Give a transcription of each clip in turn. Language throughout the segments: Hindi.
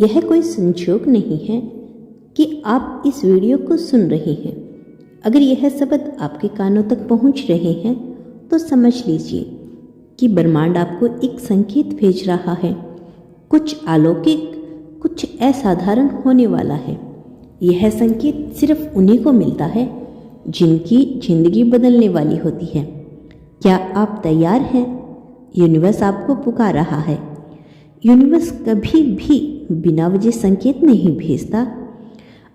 यह कोई संजोग नहीं है कि आप इस वीडियो को सुन रहे हैं। अगर यह शब्द आपके कानों तक पहुंच रहे हैं तो समझ लीजिए कि ब्रह्मांड आपको एक संकेत भेज रहा है। कुछ अलौकिक, कुछ असाधारण होने वाला है। यह संकेत सिर्फ उन्हीं को मिलता है जिनकी जिंदगी बदलने वाली होती है। क्या आप तैयार हैं? यूनिवर्स आपको पुकार रहा है। यूनिवर्स कभी भी बिना वजह संकेत नहीं भेजता।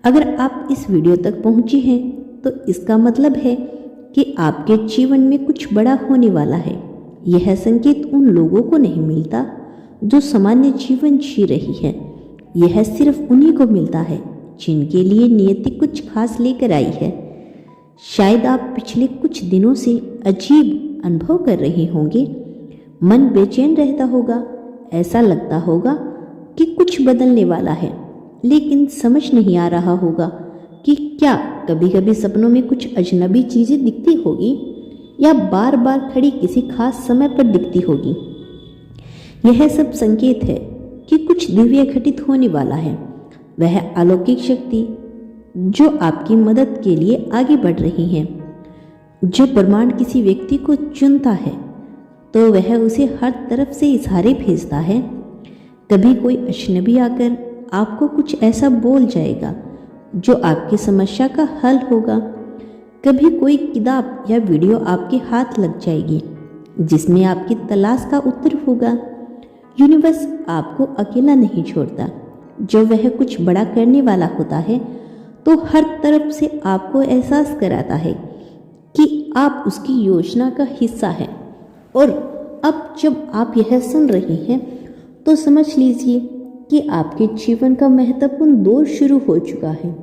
अगर आप इस वीडियो तक पहुंचे हैं तो इसका मतलब है कि आपके जीवन में कुछ बड़ा होने वाला है। यह संकेत उन लोगों को नहीं मिलता जो सामान्य जीवन जी रही है। यह सिर्फ उन्हीं को मिलता है जिनके लिए नियति कुछ खास लेकर आई है। शायद आप पिछले कुछ दिनों से अजीब अनुभव कर रहे होंगे। मन बेचैन रहता होगा, ऐसा लगता होगा कि कुछ बदलने वाला है, लेकिन समझ नहीं आ रहा होगा कि क्या कभी कभी सपनों में कुछ अजनबी चीज़ें दिखती होगी या बार बार खड़ी किसी खास समय पर दिखती होगी। यह सब संकेत है कि कुछ दिव्य घटित होने वाला है। वह अलौकिक शक्ति जो आपकी मदद के लिए आगे बढ़ रही है। जब ब्रह्मांड किसी व्यक्ति को चुनता है तो वह उसे हर तरफ से इशारे भेजता है। कभी कोई अजनबी आकर आपको कुछ ऐसा बोल जाएगा जो आपकी समस्या का हल होगा। कभी कोई किताब या वीडियो आपके हाथ लग जाएगी जिसमें आपकी तलाश का उत्तर होगा। यूनिवर्स आपको अकेला नहीं छोड़ता। जब वह कुछ बड़ा करने वाला होता है तो हर तरफ से आपको एहसास कराता है कि आप उसकी योजना का हिस्सा हैं। और अब जब आप यह सुन रहे हैं तो समझ लीजिए कि आपके जीवन का महत्वपूर्ण दौर शुरू हो चुका है।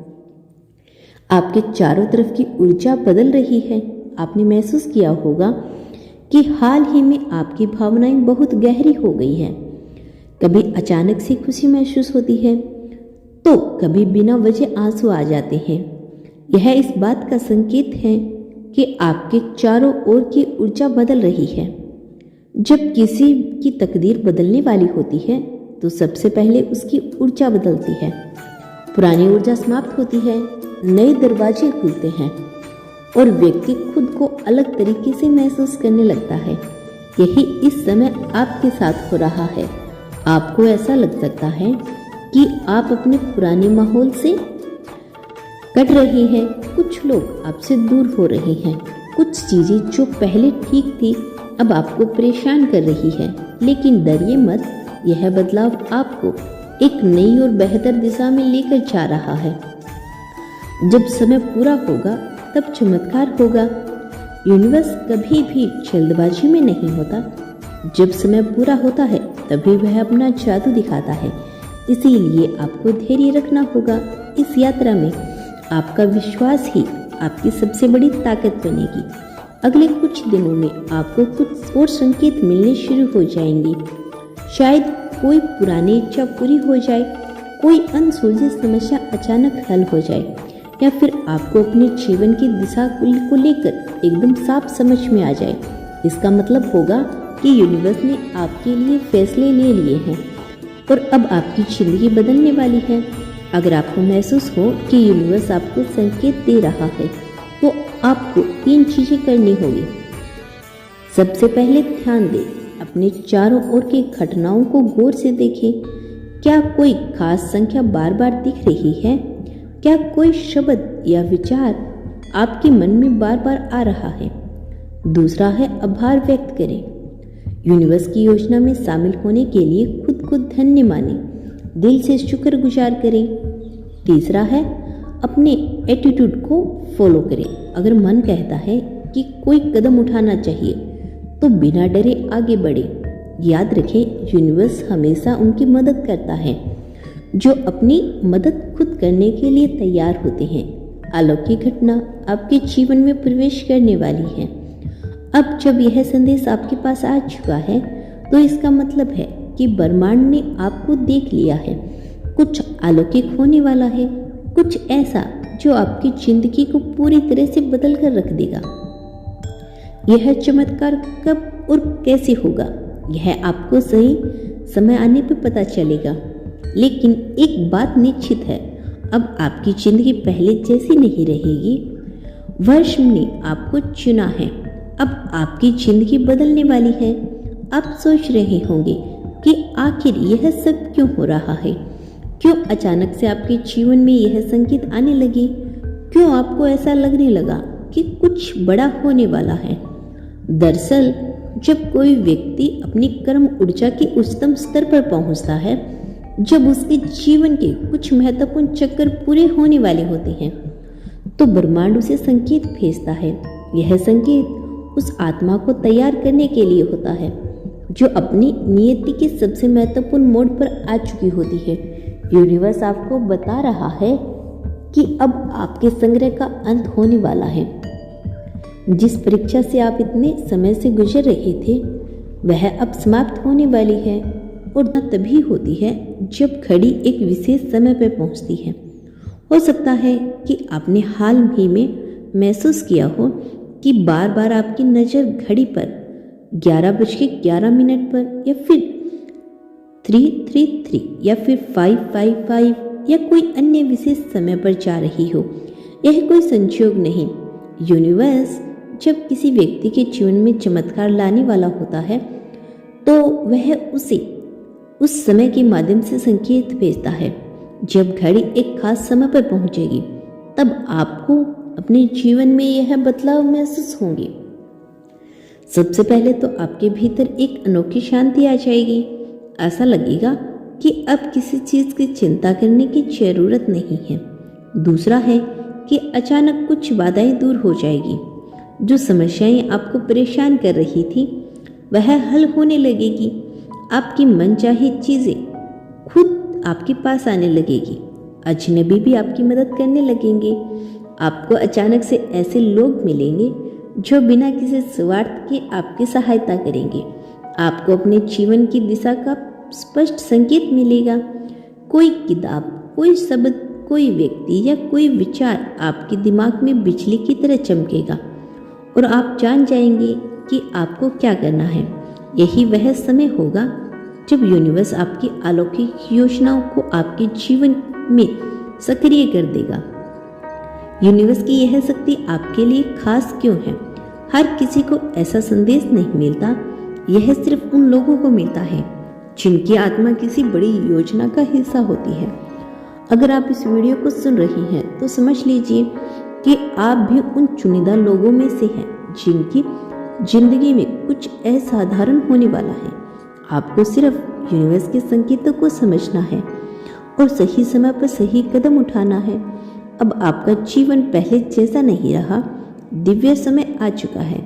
आपके चारों तरफ की ऊर्जा बदल रही है। आपने महसूस किया होगा कि हाल ही में आपकी भावनाएं बहुत गहरी हो गई हैं। कभी अचानक से खुशी महसूस होती है तो कभी बिना वजह आंसू आ जाते हैं। यह इस बात का संकेत है कि आपके चारों ओर की ऊर्जा बदल रही है। जब किसी की तकदीर बदलने वाली होती है तो सबसे पहले उसकी ऊर्जा बदलती है। पुरानी ऊर्जा समाप्त होती है, नए दरवाजे खुलते हैं और व्यक्ति खुद को अलग तरीके से महसूस करने लगता है। यही इस समय आपके साथ हो रहा है। आपको ऐसा लग सकता है कि आप अपने पुराने माहौल से कट रहे हैं। कुछ लोग आपसे दूर हो रहे हैं। कुछ चीज़ें जो पहले ठीक थी अब आपको परेशान कर रही है। लेकिन डरिए मत, यह बदलाव आपको एक नई और बेहतर दिशा में लेकर जा रहा है। जब समय पूरा होगा तब चमत्कार होगा। यूनिवर्स कभी भी जल्दबाजी में नहीं होता। जब समय पूरा होता है तभी वह अपना जादू दिखाता है। इसीलिए आपको धैर्य रखना होगा। इस यात्रा में आपका विश्वास ही आपकी सबसे बड़ी ताकत बनेगी। अगले कुछ दिनों में आपको कुछ और संकेत मिलने शुरू हो जाएंगे। शायद कोई पुरानी इच्छा पूरी हो जाए, कोई अनसुलझी समस्या अचानक हल हो जाए, या फिर आपको अपने जीवन की दिशा को लेकर एकदम साफ समझ में आ जाए। इसका मतलब होगा कि यूनिवर्स ने आपके लिए फैसले ले लिए हैं और अब आपकी जिंदगी बदलने वाली है। अगर आपको महसूस हो कि यूनिवर्स आपको संकेत दे रहा है तो आपको 3 चीज़ें करनी होगी। सबसे पहले ध्यान दें, अपने चारों ओर की घटनाओं को गौर से देखें। क्या कोई खास संख्या बार बार दिख रही है? क्या कोई शब्द या विचार आपके मन में बार बार आ रहा है? दूसरा है आभार व्यक्त करें। यूनिवर्स की योजना में शामिल होने के लिए खुद को धन्य मानें, दिल से शुक्रगुजार करें। तीसरा है अपने एटीट्यूड को फॉलो करें। अगर मन कहता है कि कोई कदम उठाना चाहिए तो बिना डरे आगे बढ़े। याद रखें, यूनिवर्स हमेशा उनकी मदद करता है जो अपनी मदद खुद करने के लिए तैयार होते हैं। अलौकिक घटना आपके जीवन में प्रवेश करने वाली है। अब जब यह संदेश आपके पास आ चुका है तो इसका मतलब है कि ब्रह्मांड ने आपको देख लिया है। कुछ अलौकिक होने वाला है, कुछ ऐसा जो आपकी जिंदगी को पूरी तरह से बदल कर रख देगा। यह चमत्कार कब और कैसे होगा, यह आपको सही समय आने पर पता चलेगा। लेकिन एक बात निश्चित है, अब आपकी जिंदगी पहले जैसी नहीं रहेगी। वर्ष ने आपको चुना है, अब आपकी जिंदगी बदलने वाली है। आप सोच रहे होंगे कि आखिर यह सब क्यों हो रहा है, क्यों अचानक से आपके जीवन में यह संकेत आने लगे, क्यों आपको ऐसा लगने लगा कि कुछ बड़ा होने वाला है। दरअसल जब कोई व्यक्ति अपनी कर्म ऊर्जा के उच्चतम स्तर पर पहुंचता है, जब उसके जीवन के कुछ महत्वपूर्ण चक्कर पूरे होने वाले होते हैं, तो ब्रह्मांड उसे संकेत भेजता है। यह संकेत उस आत्मा को तैयार करने के लिए होता है जो अपनी नियति के सबसे महत्वपूर्ण मोड़ पर आ चुकी होती है। यूनिवर्स आपको बता रहा है कि अब आपके संग्रह का अंत होने वाला है। जिस परीक्षा से आप इतने समय से गुजर रहे थे, वह अब समाप्त होने वाली है। और तभी होती है जब घड़ी एक विशेष समय पर पहुंचती है। हो सकता है कि आपने हाल ही में महसूस किया हो कि बार बार आपकी नज़र घड़ी पर 11:11 पर, या फिर 3:33 या फिर 5:55 या कोई अन्य विशेष समय पर जा रही हो। यह कोई संयोग नहीं। यूनिवर्स जब किसी व्यक्ति के जीवन में चमत्कार लाने वाला होता है, तो वह उसे उस समय के माध्यम से संकेत भेजता है। जब घड़ी एक खास समय पर पहुंचेगी, तब आपको अपने जीवन में यह बदलाव महसूस होंगे। सबसे पहले तो आपके भीतर एक अनोखी शांति आ जाएगी। ऐसा लगेगा कि अब किसी चीज की चिंता करने की जरूरत नहीं है। दूसरा है कि अचानक कुछ बाधाएं दूर हो जाएगी। जो समस्याएं आपको परेशान कर रही थी, वह हल होने लगेगी। आपकी मनचाही चीजें खुद आपके पास आने लगेगी। अजनबी भी आपकी मदद करने लगेंगे। आपको अचानक से ऐसे लोग मिलेंगे जो बिना किसी स्वार्थ के आपकी सहायता करेंगे। आपको अपने जीवन की दिशा का स्पष्ट संकेत मिलेगा। कोई किताब, कोई शब्द, कोई व्यक्ति या कोई विचार आपके दिमाग में बिजली की तरह चमकेगा और आप जान जाएंगे कि आपको क्या करना है। यही वह समय होगा जब यूनिवर्स आपकी अलौकिक योजनाओं को आपके जीवन में सक्रिय कर देगा। यूनिवर्स की यह शक्ति आपके लिए खास क्यों है? हर किसी को ऐसा संदेश नहीं मिलता। यह सिर्फ उन लोगों को मिलता है जिनकी आत्मा किसी बड़ी योजना का हिस्सा होती है। अगर आप इस वीडियो को सुन रही हैं, तो समझ लीजिए कि आप भी उन चुनिंदा लोगों में से हैं जिनकी जिंदगी में कुछ असाधारण होने वाला है। आपको सिर्फ यूनिवर्स के संकेतों को समझना है और सही समय पर सही कदम उठाना है। अब आपका जीवन पहले जैसा नहीं रहा। दिव्य समय आ चुका है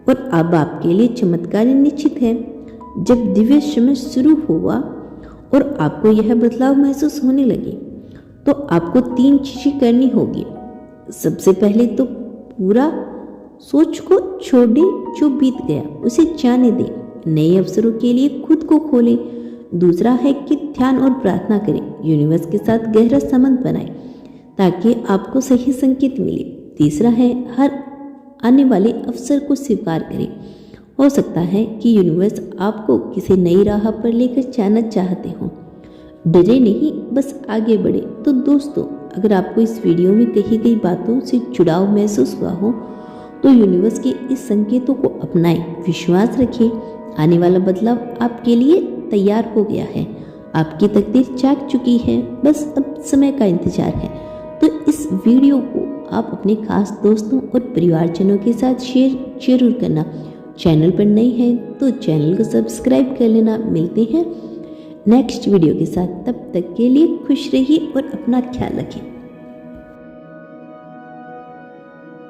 और अब आपके लिए चमत्कार निश्चित है। जब दिव्य समय शुरू हुआ और आपको यह बदलाव महसूस होने लगे, तो आपको 3 चीजें करनी होगी। सबसे पहले तो पूरा सोच को छोड़ दें, जो बीत गया उसे जाने दें, नए अवसरों के लिए खुद को खोलें। दूसरा है कि ध्यान और प्रार्थना करें, यूनिवर्स के साथ गहरा संबंध बनाएं ताकि आपको सही संकेत मिले। तीसरा है हर आने वाले अवसर को स्वीकार करें। हो सकता है कि यूनिवर्स आपको किसी नई राह पर लेकर जाना चाहते हो। डरे नहीं, बस आगे बढ़े। तो दोस्तों, अगर आपको इस वीडियो में कही गई बातों से जुड़ाव महसूस हुआ हो, तो यूनिवर्स के इस संकेतों को अपनाएं, विश्वास रखें। आने वाला बदलाव आपके लिए तैयार हो गया है। आपकी तकदीर जाग चुकी है, बस अब समय का इंतजार है। तो इस वीडियो को आप अपने खास दोस्तों और परिवारजनों के साथ शेयर जरूर करना। चैनल पर नए हैं तो चैनल को सब्सक्राइब कर लेना। मिलते हैं नेक्स्ट वीडियो के साथ। तब तक के लिए खुश रहिए और अपना ख्याल रखें।